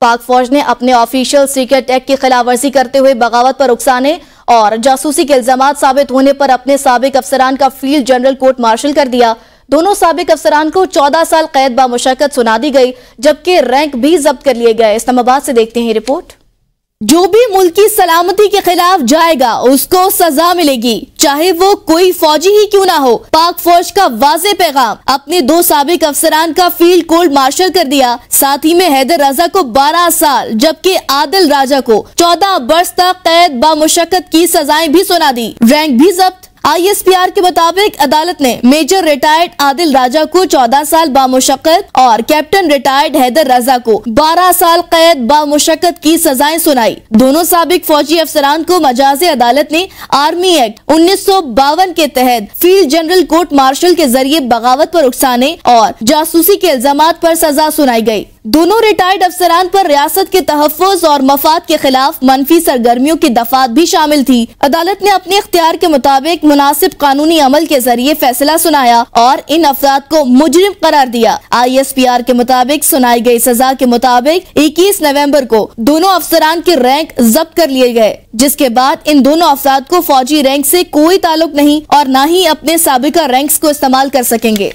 पाक फौज ने अपने ऑफिशियल सीक्रेट एक्ट की खिलाफवर्जी करते हुए बगावत पर उकसाने और जासूसी के इल्जामात साबित होने पर अपने साबिक अफसरान का फील्ड जनरल कोर्ट मार्शल कर दिया। दोनों साबिक अफसरान को 14 साल कैद बामुशक्कत सुना दी गई, जबकि रैंक भी जब्त कर लिए गए। इस्लामाबाद से देखते हैं रिपोर्ट। जो भी मुल्क की सलामती के खिलाफ जाएगा उसको सजा मिलेगी, चाहे वो कोई फौजी ही क्यों ना हो। पाक फौज का वाज़े पैगाम, अपने 2 साबिक अफसरान का फील्ड कोर्ट मार्शल कर दिया। साथ ही में हैदर रजा को 12 साल जबकि आदिल राजा को 14 बरस तक कैद बामुशक्कत की सजाएं भी सुना दी। रैंक भी जब्त। ISPR के मुताबिक अदालत ने मेजर रिटायर्ड आदिल राजा को 14 साल बामुशक्कत और कैप्टन रिटायर्ड हैदर रजा को 12 साल कैद बामुशक्कत की सजाएं सुनाई। दोनों साबिक फौजी अफसरान को मजाजी अदालत ने आर्मी एक्ट 1952 के तहत फील्ड जनरल कोर्ट मार्शल के जरिए बगावत पर उकसाने और जासूसी के इल्जामात पर सजा सुनाई गई। दोनों रिटायर्ड अफसरान पर रियासत के तहफ़्फ़ुज़ और मफाद के खिलाफ मनफी सरगर्मियों की दफात भी शामिल थी। अदालत ने अपने इख्तियार के मुताबिक मुनासिब कानूनी अमल के जरिए फैसला सुनाया और इन अफराद को मुजरिम करार दिया। ISPR के मुताबिक सुनाई गई सजा के मुताबिक 21 नवंबर को दोनों अफसरान के रैंक जब्त कर लिए गए, जिसके बाद इन दोनों अफराद को फौजी रैंक से कोई ताल्लुक नहीं और न ही अपने साबिका रैंक्स को इस्तेमाल कर सकेंगे।